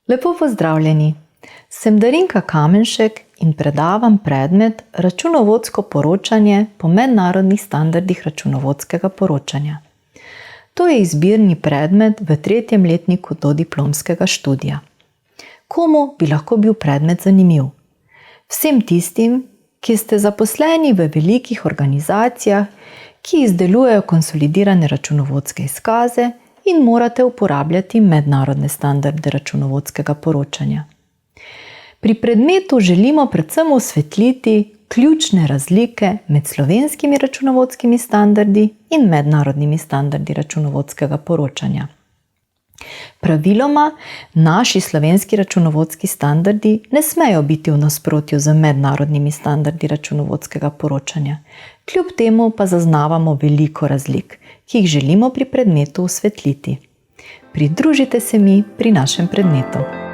Lepo pozdravljeni! Sem Darinka Kamenšek in predavam predmet Računovodsko poročanje po mednarodnih standardih računovodskega poročanja. To je izbirni predmet v 3. letniku dodiplomskega študija. Komu bi lahko bil predmet zanimiv? Vsem tistim, ki ste zaposleni v velikih organizacijah, ki izdelujejo konsolidirane računovodske izkaze in morate uporabljati mednarodne standarde računovodskega poročanja. Pri predmetu želimo predvsem osvetliti ključne razlike med slovenskimi računovodskimi standardi in mednarodnimi standardi računovodskega poročanja. Praviloma, naši slovenski računovodski standardi ne smejo biti v nasprotju z mednarodnimi standardi računovodskega poročanja. Kljub temu pa zaznavamo veliko razlik, ki jih želimo pri predmetu osvetliti. Pridružite se mi pri našem predmetu.